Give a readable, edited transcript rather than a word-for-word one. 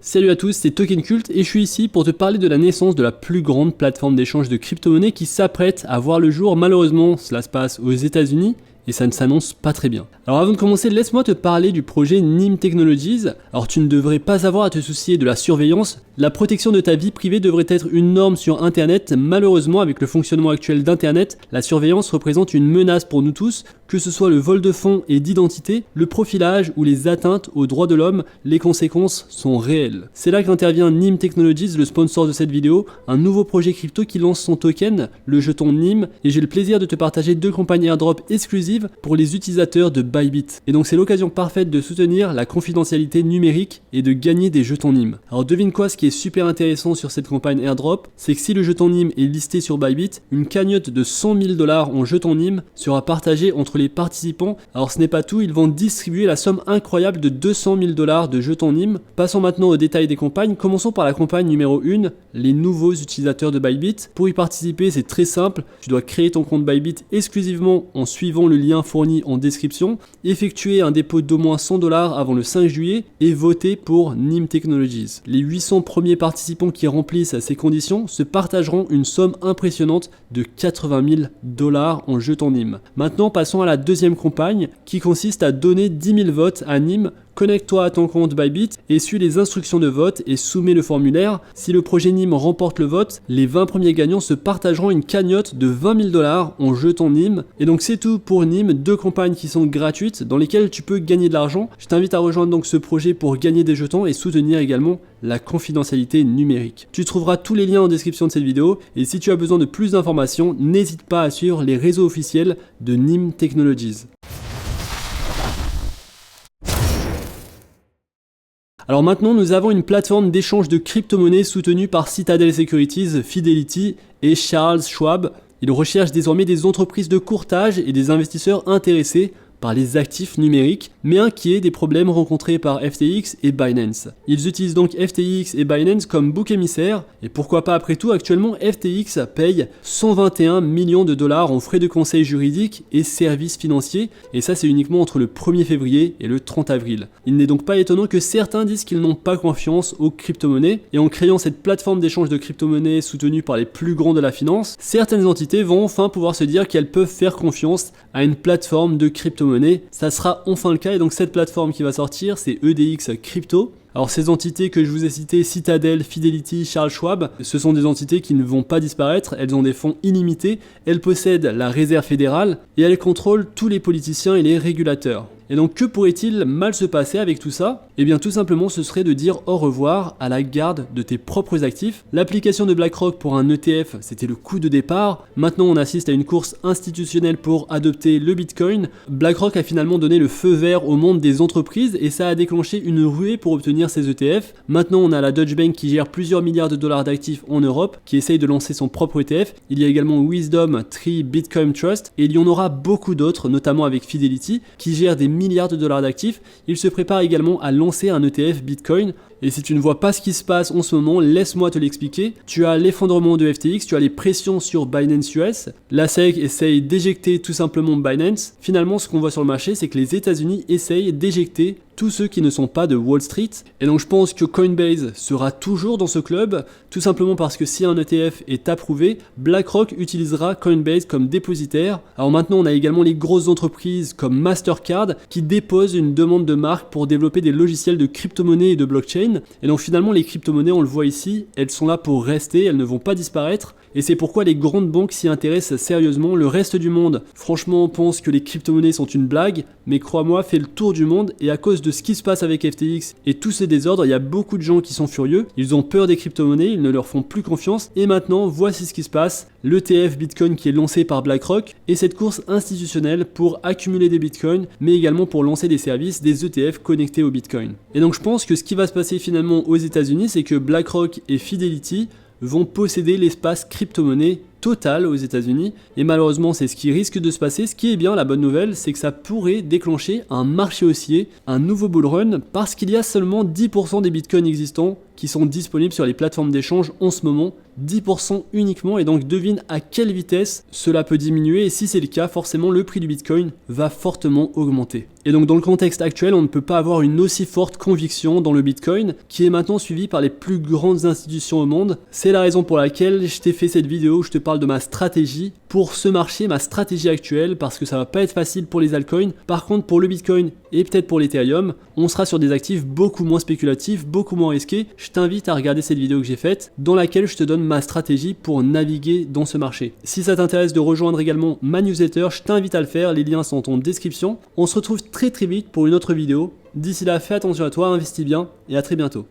Salut à tous, c'est TokenCult et je suis ici pour te parler de la naissance de la plus grande plateforme d'échange de crypto-monnaies qui s'apprête à voir le jour. Malheureusement, cela se passe aux États-Unis et ça ne s'annonce pas très bien. Alors avant de commencer, laisse-moi te parler du projet NIM Technologies. Alors tu ne devrais pas avoir à te soucier de la surveillance. La protection de ta vie privée devrait être une norme sur Internet. Malheureusement, avec le fonctionnement actuel d'Internet, la surveillance représente une menace pour nous tous, que ce soit le vol de fonds et d'identité, le profilage ou les atteintes aux droits de l'homme, les conséquences sont réelles. C'est là qu'intervient NIM Technologies, le sponsor de cette vidéo, un nouveau projet crypto qui lance son token, le jeton NIM, et j'ai le plaisir de te partager 2 campagnes airdrop exclusives pour les utilisateurs de Bybit. Et donc c'est l'occasion parfaite de soutenir la confidentialité numérique et de gagner des jetons NIM. Alors devine quoi, ce qui est super intéressant sur cette campagne airdrop, c'est que si le jeton NIM est listé sur Bybit, une cagnotte de 100 000 $ en jetons NIM sera partagée entre les participants. Alors ce n'est pas tout, ils vont distribuer la somme incroyable de 200 000 $ de jetons NIM. Passons maintenant aux détails des campagnes. Commençons par la campagne numéro 1, les nouveaux utilisateurs de Bybit. Pour y participer, c'est très simple, tu dois créer ton compte Bybit exclusivement en suivant le lien fourni en description, effectuer un dépôt d'au moins 100 $ avant le 5 juillet et voter pour NIM Technologies. Les 800 premiers participants qui remplissent ces conditions se partageront une somme impressionnante de 80 000 $ en jetons NIM. Maintenant, passons à la deuxième campagne qui consiste à donner 10 000 votes à NIM. Connecte-toi à ton compte Bybit et suis les instructions de vote et soumets le formulaire. Si le projet NIM remporte le vote, les 20 premiers gagnants se partageront une cagnotte de 20 000 $ en jetons NIM. Et donc c'est tout pour NIM, 2 campagnes qui sont gratuites dans lesquelles tu peux gagner de l'argent. Je t'invite à rejoindre donc ce projet pour gagner des jetons et soutenir également la confidentialité numérique. Tu trouveras tous les liens en description de cette vidéo et si tu as besoin de plus d'informations, n'hésite pas à suivre les réseaux officiels de NIM Technologies. Alors maintenant, nous avons une plateforme d'échange de crypto-monnaies soutenue par Citadel Securities, Fidelity et Charles Schwab. Ils recherchent désormais des entreprises de courtage et des investisseurs intéressés par les actifs numériques, mais inquiets des problèmes rencontrés par FTX et Binance. Ils utilisent donc FTX et Binance comme bouc émissaire, et pourquoi pas après tout, actuellement FTX paye 121 millions de $ en frais de conseil juridique et services financiers, et ça c'est uniquement entre le 1er février et le 30 avril. Il n'est donc pas étonnant que certains disent qu'ils n'ont pas confiance aux crypto-monnaies, et en créant cette plateforme d'échange de crypto-monnaies soutenue par les plus grands de la finance, certaines entités vont enfin pouvoir se dire qu'elles peuvent faire confiance à une plateforme de crypto-monnaies. Ça sera enfin le cas et donc cette plateforme qui va sortir, c'est EDX Crypto. Alors ces entités que je vous ai citées, Citadel, Fidelity, Charles Schwab, ce sont des entités qui ne vont pas disparaître, elles ont des fonds illimités, elles possèdent la réserve fédérale et elles contrôlent tous les politiciens et les régulateurs. Et donc que pourrait-il mal se passer avec tout ça? Eh bien tout simplement ce serait de dire au revoir à la garde de tes propres actifs. L'application de BlackRock pour un ETF, c'était le coup de départ. Maintenant on assiste à une course institutionnelle pour adopter le Bitcoin. BlackRock a finalement donné le feu vert au monde des entreprises et ça a déclenché une ruée pour obtenir ces ETF. Maintenant on a la Deutsche Bank qui gère plusieurs milliards de dollars d'actifs en Europe, qui essaye de lancer son propre ETF. Il y a également Wisdom Tree Bitcoin Trust et il y en aura beaucoup d'autres, notamment avec Fidelity, qui gère des milliards de dollars d'actifs. Il se prépare également à lancer un ETF Bitcoin. Et si tu ne vois pas ce qui se passe en ce moment, laisse-moi te l'expliquer. Tu as l'effondrement de FTX, tu as les pressions sur Binance US. La SEC essaye d'éjecter tout simplement Binance. Finalement, ce qu'on voit sur le marché, c'est que les États-Unis essayent d'éjecter tous ceux qui ne sont pas de Wall Street. Et donc je pense que Coinbase sera toujours dans ce club, tout simplement parce que si un ETF est approuvé, BlackRock utilisera Coinbase comme dépositaire. Alors maintenant, on a également les grosses entreprises comme Mastercard qui déposent une demande de marque pour développer des logiciels de crypto-monnaie et de blockchain. Et donc finalement, les crypto-monnaies, on le voit ici, elles sont là pour rester, elles ne vont pas disparaître. Et c'est pourquoi les grandes banques s'y intéressent sérieusement. Le reste du monde, franchement, pense que les crypto-monnaies sont une blague, mais crois-moi, fais le tour du monde et à cause de ce qui se passe avec FTX et tous ces désordres, il y a beaucoup de gens qui sont furieux, ils ont peur des crypto-monnaies, ils ne leur font plus confiance et maintenant, voici ce qui se passe. L'ETF Bitcoin qui est lancé par BlackRock et cette course institutionnelle pour accumuler des Bitcoins, mais également pour lancer des services, des ETF connectés au Bitcoin. Et donc je pense que ce qui va se passer finalement aux États-Unis, c'est que BlackRock et Fidelity vont posséder l'espace crypto-monnaie totale aux États-Unis, et malheureusement c'est ce qui risque de se passer. Ce qui est bien, la bonne nouvelle, c'est que ça pourrait déclencher un marché haussier, un nouveau bull run, parce qu'il y a seulement 10% des bitcoins existants qui sont disponibles sur les plateformes d'échange en ce moment, 10% uniquement, et donc devine à quelle vitesse cela peut diminuer, et si c'est le cas, forcément le prix du bitcoin va fortement augmenter. Et donc dans le contexte actuel, on ne peut pas avoir une aussi forte conviction dans le bitcoin, qui est maintenant suivi par les plus grandes institutions au monde. C'est la raison pour laquelle je t'ai fait cette vidéo où je te parle de ma stratégie pour ce marché, ma stratégie actuelle, parce que ça va pas être facile pour les altcoins. Par contre, pour le bitcoin et peut-être pour l'Ethereum, on sera sur des actifs beaucoup moins spéculatifs, beaucoup moins risqués. Je t'invite à regarder cette vidéo que j'ai faite, dans laquelle je te donne ma stratégie pour naviguer dans ce marché. Si ça t'intéresse de rejoindre également ma newsletter, je t'invite à le faire, les liens sont en description. On se retrouve très vite pour une autre vidéo. D'ici là, fais attention à toi, investis bien et à très bientôt.